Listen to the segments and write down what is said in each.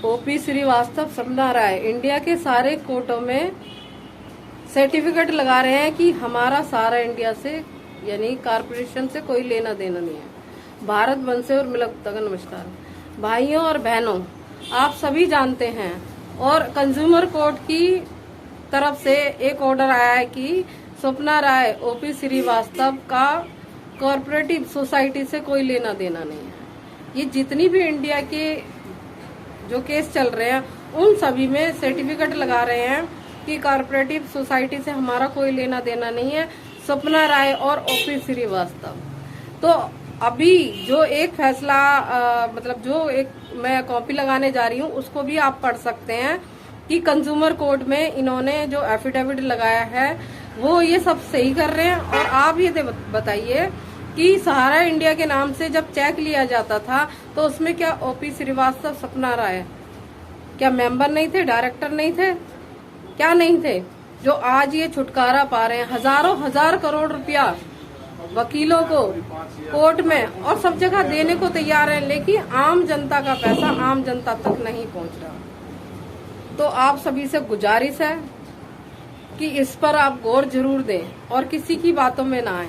OP Srivastava, सपना राय India के सारे कोर्टों में सर्टिफिकेट लगा रहे हैं कि हमारा सारा इंडिया से यानी कारपोरेशन से कोई लेना देना नहीं है। भारत वंश से और मिलक नमस्कार भाइयों और बहनों, आप सभी जानते हैं और कंज्यूमर कोर्ट की तरफ से एक ऑर्डर आया है कि सपना राय ओपी श्रीवास्तव का कॉर्पोरेटिव सोसाइटी से कोई लेना देना नहीं है। ये जितनी भी इंडिया के जो केस चल रहे हैं उन सभी में सर्टिफिकेट लगा रहे हैं कि कॉर्पोरेटिव सोसाइटी से हमारा कोई लेना देना नहीं है, सपना राय और ओपी श्रीवास्तव। तो अभी जो एक फैसला मतलब जो एक मैं कॉपी लगाने जा रही हूँ उसको भी आप पढ़ सकते हैं कि कंज्यूमर कोर्ट में इन्होंने जो एफिडेविट लगाया है वो ये सब सही कर रहे हैं। और आप ये बताइए कि सहारा इंडिया के नाम से जब चेक लिया जाता था तो उसमें क्या ओपी श्रीवास्तव, सपना राय क्या मेंबर नहीं थे, डायरेक्टर नहीं थे, क्या नहीं थे? जो आज ये छुटकारा पा रहे हैं, हजारों हजार करोड़ रुपया वकीलों को कोर्ट में और सब जगह देने को तैयार हैं, लेकिन आम जनता का पैसा आम जनता तक नहीं पहुंच रहा। तो आप सभी से गुजारिश है कि इस पर आप गौर जरूर दें और किसी की बातों में ना आए।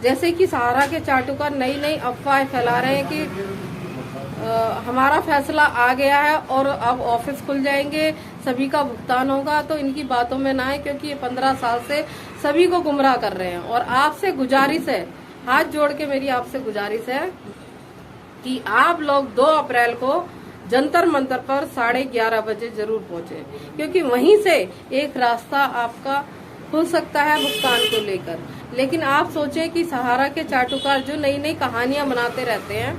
जैसे कि सहारा के चाटुकार नई नई अफवाहें फैला रहे हैं कि हमारा फैसला आ गया है और अब ऑफिस खुल जाएंगे, सभी का भुगतान होगा, तो इनकी बातों में ना आए क्योंकि ये 15 साल से सभी को गुमराह कर रहे हैं। और आपसे गुजारिश है, हाथ जोड़ के मेरी आपसे गुजारिश है कि आप लोग 2 अप्रैल को जंतर मंतर पर 11:30 बजे जरूर पहुंचे, क्योंकि वहीं से एक रास्ता आपका खुल सकता है भुगतान को लेकर। लेकिन आप सोचें कि सहारा के चाटुकार जो नई नई कहानियां बनाते रहते हैं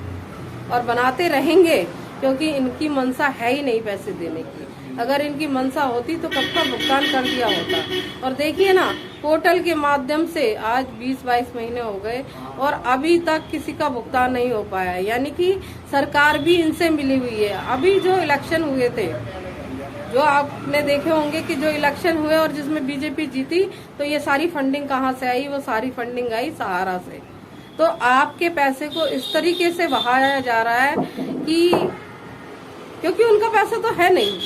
और बनाते रहेंगे, क्योंकि इनकी मंशा है ही नहीं पैसे देने की। अगर इनकी मंशा होती तो कब का भुगतान कर दिया होता। और देखिए ना, पोर्टल के माध्यम से आज 20-22 महीने हो गए और अभी तक किसी का भुगतान नहीं हो पाया है, यानी कि सरकार भी इनसे मिली हुई है। अभी जो इलेक्शन हुए थे, जो आपने देखे होंगे कि जो इलेक्शन हुए और जिसमें बीजेपी जीती, तो ये सारी फंडिंग कहाँ से आई? वो सारी फंडिंग आई सहारा से। तो आपके पैसे को इस तरीके से बहाया जा रहा है कि क्योंकि उनका पैसा तो है नहीं,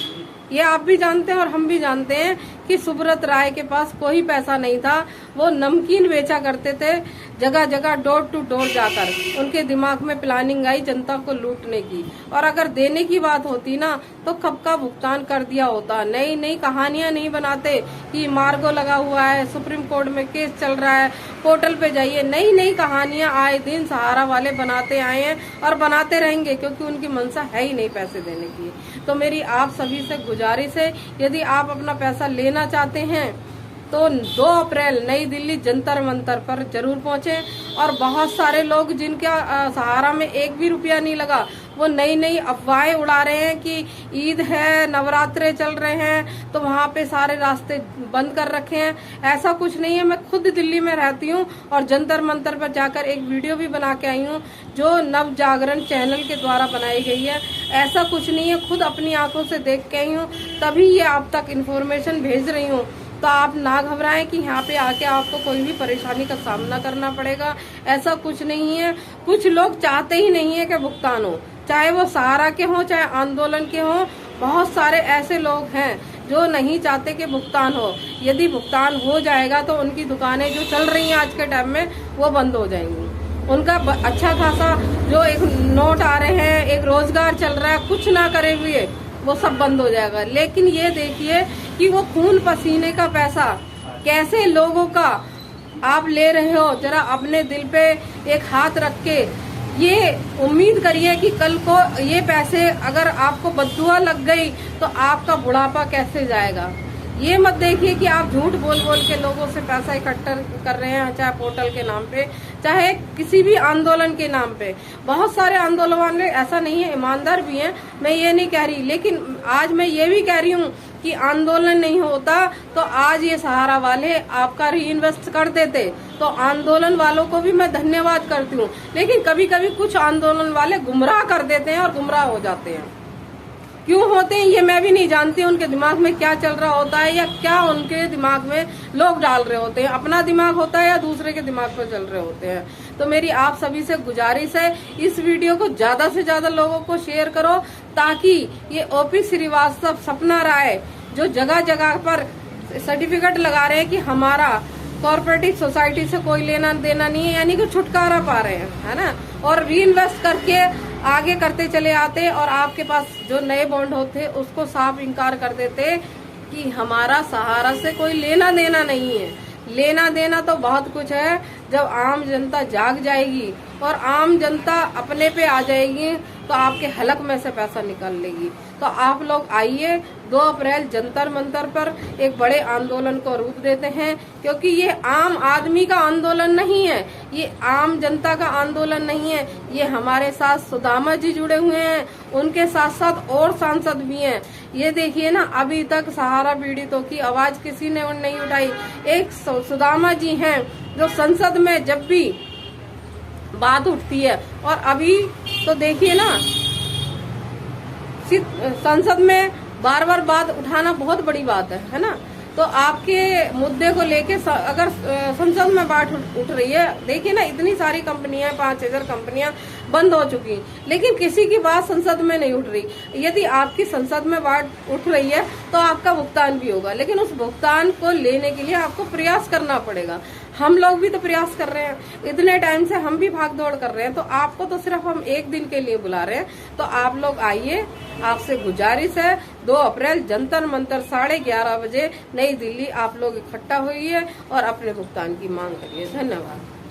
ये आप भी जानते हैं और हम भी जानते हैं कि सुब्रत राय के पास कोई पैसा नहीं था। वो नमकीन बेचा करते थे जगह जगह, डोर टू डोर जाकर। उनके दिमाग में प्लानिंग आई जनता को लूटने की, और अगर देने की बात होती ना तो कब का भुगतान कर दिया होता। नई नई कहानियां नहीं बनाते कि मार्गो लगा हुआ है, सुप्रीम कोर्ट में केस चल रहा है, पोर्टल पे जाइए। नई नई कहानियां आए दिन सहारा वाले बनाते आए हैं और बनाते रहेंगे, क्योंकि उनकी मंशा है ही नहीं पैसे देने की। तो मेरी आप सभी से गुजारिश है, यदि आप अपना पैसा लेना चाहते हैं तो 2 अप्रैल नई दिल्ली जंतर मंतर पर जरूर पहुंचे। और बहुत सारे लोग जिनका सहारा में 1 भी रुपया नहीं लगा, वो नई नई अफवाहें उड़ा रहे हैं कि ईद है, नवरात्रे चल रहे हैं तो वहाँ पे सारे रास्ते बंद कर रखे हैं। ऐसा कुछ नहीं है। मैं खुद दिल्ली में रहती हूँ और जंतर मंतर पर जाकर एक वीडियो भी बना के आई हूँ जो नव जागरण चैनल के द्वारा बनाई गई है। ऐसा कुछ नहीं है, खुद अपनी आंखों से देख के आई हूँ, तभी ये आप तक इन्फॉर्मेशन भेज रही हूँ। तो आप ना घबराएं कि यहाँ पे आके आपको कोई भी परेशानी का सामना करना पड़ेगा, ऐसा कुछ नहीं है। कुछ लोग चाहते ही नहीं है कि भुगतान हो, चाहे वो सहारा के हों चाहे आंदोलन के हों। बहुत सारे ऐसे लोग हैं जो नहीं चाहते कि भुगतान हो। यदि भुगतान हो जाएगा तो उनकी दुकानें जो चल रही हैं आज के टाइम में वो बंद हो जाएंगी। उनका अच्छा खासा जो एक नोट आ रहे हैं, एक रोजगार चल रहा है, कुछ ना करे हुए वो सब बंद हो जाएगा। लेकिन ये देखिए कि वो खून पसीने का पैसा कैसे लोगों का आप ले रहे हो। जरा अपने दिल पे एक हाथ रख के ये उम्मीद करिए कि कल को ये पैसे अगर आपको बद्दुआ लग गई तो आपका बुढ़ापा कैसे जाएगा। ये मत देखिए कि आप झूठ बोल बोल के लोगों से पैसा इकट्ठा कर रहे हैं, चाहे पोर्टल के नाम पे, चाहे किसी भी आंदोलन के नाम पे। बहुत सारे आंदोलन वाले ऐसा नहीं है, ईमानदार भी हैं, मैं ये नहीं कह रही। लेकिन आज मैं ये भी कह रही हूँ कि आंदोलन नहीं होता तो आज ये सहारा वाले आपका री इन्वेस्ट कर देते। तो आंदोलन वालों को भी मैं धन्यवाद करती हूँ। लेकिन कभी कभी कुछ आंदोलन वाले गुमराह कर देते हैं और गुमराह हो जाते हैं। क्यों होते हैं ये मैं भी नहीं जानती, उनके दिमाग में क्या चल रहा होता है या क्या उनके दिमाग में लोग डाल रहे होते हैं, अपना दिमाग होता है या दूसरे के दिमाग पर चल रहे होते हैं। तो मेरी आप सभी से गुजारिश है, इस वीडियो को ज्यादा से ज्यादा लोगों को शेयर करो ताकि ये ओपी श्रीवास्तव, सपना राय जो जगह जगह पर सर्टिफिकेट लगा रहे हैं कि हमारा कोऑपरेटिव सोसाइटी से कोई लेना देना नहीं है, यानी कि छुटकारा पा रहे हैं, है ना, और री इन्वेस्ट करके आगे करते चले आते और आपके पास जो नए बॉन्ड होते उसको साफ इनकार कर देते कि हमारा सहारा से कोई लेना देना नहीं है। लेना देना तो बहुत कुछ है। जब आम जनता जाग जाएगी और आम जनता अपने पे आ जाएगी तो आपके हलक में से पैसा निकाल लेगी। तो आप लोग आइए, 2 अप्रैल जंतर मंतर पर एक बड़े आंदोलन को रूप देते हैं, क्योंकि ये आम आदमी का आंदोलन नहीं है, ये आम जनता का आंदोलन नहीं है। ये हमारे साथ सुदामा जी जुड़े हुए हैं, उनके साथ साथ और सांसद भी हैं। ये देखिए ना, अभी तक सहारा पीड़ितों की आवाज किसी ने नहीं उठाई। एक सुदामा जी हैं जो संसद में जब भी बात उठती है, और अभी तो देखिए ना, संसद में बार बार बात उठाना बहुत बड़ी बात है ना। तो आपके मुद्दे को लेके अगर संसद में बात उठ रही है, देखिए ना, इतनी सारी कंपनियां, 5000 कंपनियां बंद हो चुकी, लेकिन किसी की बात संसद में नहीं उठ रही। यदि आपकी संसद में बात उठ रही है तो आपका भुगतान भी होगा, लेकिन उस भुगतान को लेने के लिए आपको प्रयास करना पड़ेगा। हम लोग भी तो प्रयास कर रहे हैं, इतने टाइम से हम भी भाग दौड़ कर रहे हैं। तो आपको तो सिर्फ हम एक दिन के लिए बुला रहे हैं, तो आप लोग आइए, आपसे गुजारिश है। 2 अप्रैल जंतर मंतर 11:30 बजे नई दिल्ली आप लोग इकट्ठा हुई है और अपने भुगतान की मांग करिए। धन्यवाद।